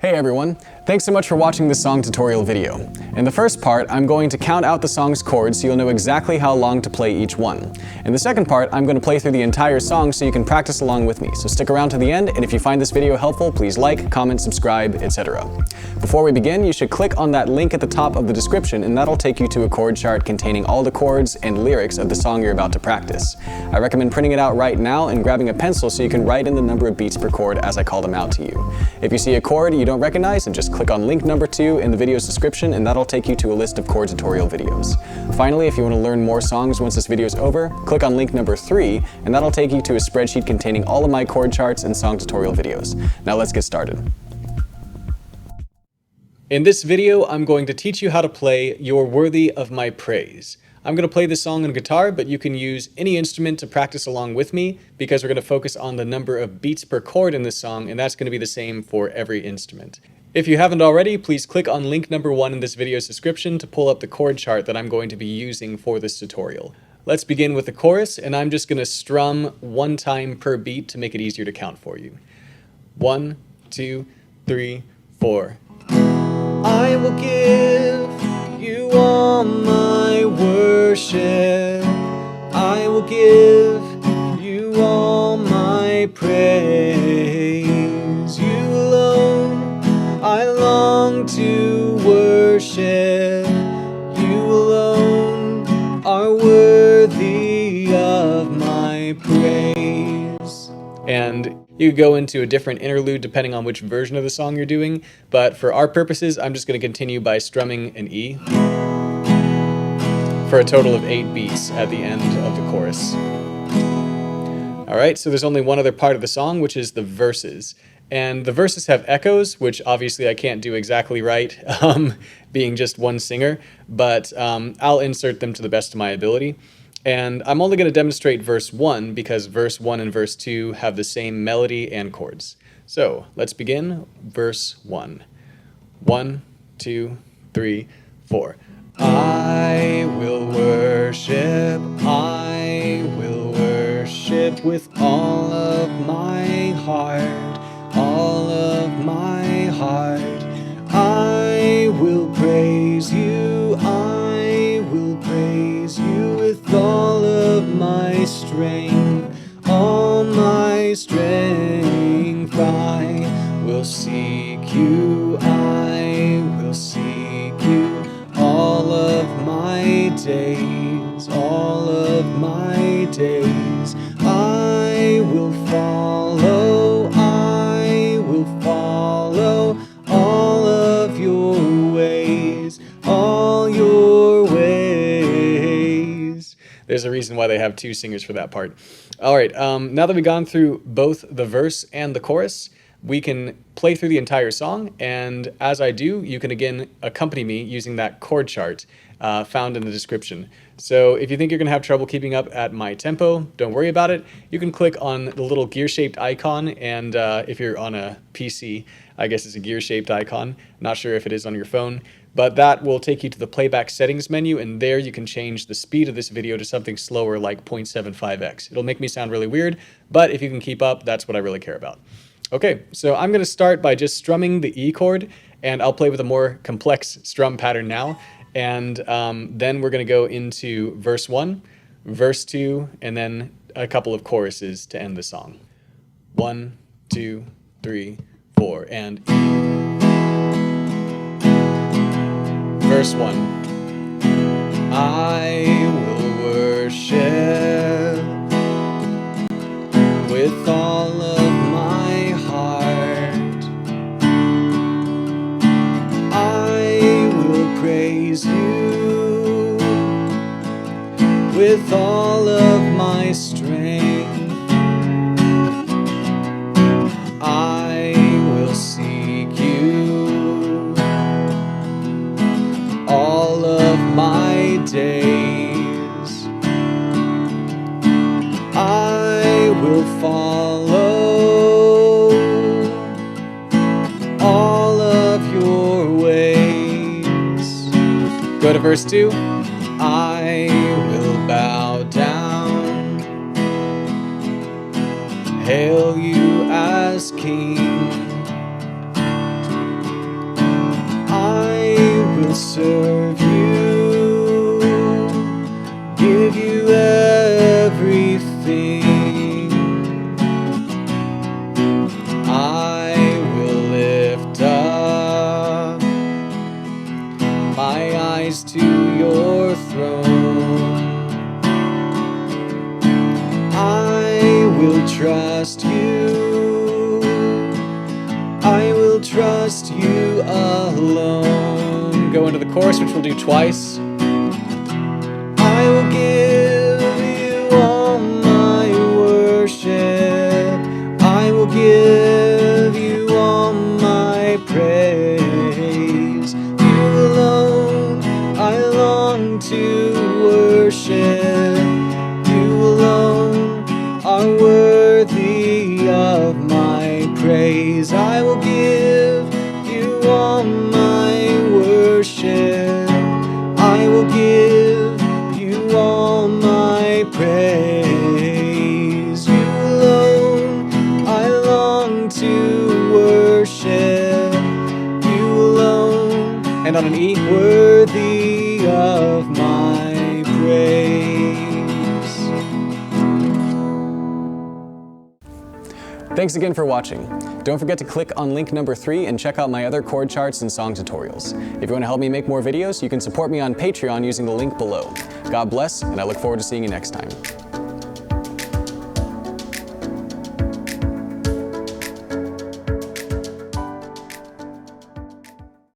Hey everyone, thanks so much for watching this song tutorial video. In the first part, I'm going to count out the song's chords so you'll know exactly how long to play each one. In the second part, I'm going to play through the entire song so you can practice along with me. So stick around to the end, and if you find this video helpful, please like, comment, subscribe, etc. Before we begin, you should click on that link at the top of the description and that'll take you to a chord chart containing all the chords and lyrics of the song you're about to practice. I recommend printing it out right now and grabbing a pencil so you can write in the number of beats per chord as I call them out to you. If you see a chord you don't recognize, and just click on link number 2 in the video's description and that'll take you to a list of chord tutorial videos. Finally, if you want to learn more songs once this video is over, click on link number 3 and that'll take you to a spreadsheet containing all of my chord charts and song tutorial videos. Now let's get started. In this video, I'm going to teach you how to play You're Worthy of My Praise. I'm going to play this song on guitar, but you can use any instrument to practice along with me because we're going to focus on the number of beats per chord in this song, and that's going to be the same for every instrument. If you haven't already, please click on link number 1 in this video's description to pull up the chord chart that I'm going to be using for this tutorial. Let's begin with the chorus, and I'm just going to strum 1 time per beat to make it easier to count for you. 1, 2, 3, 4. I will give you all my worship. I will give you all my praise. You alone I long to worship. You alone are worthy of my praise. And you go into a different interlude depending on which version of the song you're doing, but for our purposes, I'm just going to continue by strumming an E for a total of 8 beats at the end of the chorus. Alright, so there's only one other part of the song, which is the verses. And the verses have echoes, which obviously I can't do exactly right, being just one singer, but I'll insert them to the best of my ability. And I'm only going to demonstrate verse 1 because verse 1 and verse 2 have the same melody and chords. So let's begin verse 1. 1, 2, 3, 4. I will worship with all of my heart, all of my heart. I will praise you, I will praise you with all of my strength, all my strength. I will seek you, I will seek you all of my days, all of my days. I will follow all of your ways, all your ways. There's a reason why they have 2 singers for that part. All right, now that we've gone through both the verse and the chorus, we can play through the entire song, and as I do, you can again accompany me using that chord chart found in the description. So if you think you're going to have trouble keeping up at my tempo, don't worry about it. You can click on the little gear-shaped icon, and if you're on a PC, I guess it's a gear-shaped icon. Not sure if it is on your phone, but that will take you to the playback settings menu, and there you can change the speed of this video to something slower like 0.75x. It'll make me sound really weird, but if you can keep up, that's what I really care about. Okay, so I'm going to start by just strumming the E chord, and I'll play with a more complex strum pattern now. And then we're going to go into verse 1, verse 2, and then a couple of choruses to end the song. 1, 2, 3, 4, and E. Verse 1. I will worship with all of my heart. I will praise you with all of my strength. I will seek you all of my days. I will follow all of your ways. Go to verse 2. I will bow down, hail you as King. just you alone. Go into the chorus, which we'll do twice. I will give you all my worship. I will give you all my praise. You alone I long to worship. You alone are worthy of my praise. I will give you all my worship. I will give you all my praise. You alone I long to worship. You alone, and on an E, worthy of my praise. Thanks again for watching. Don't forget to click on link number 3 and check out my other chord charts and song tutorials. If you want to help me make more videos, you can support me on Patreon using the link below. God bless, and I look forward to seeing you next time.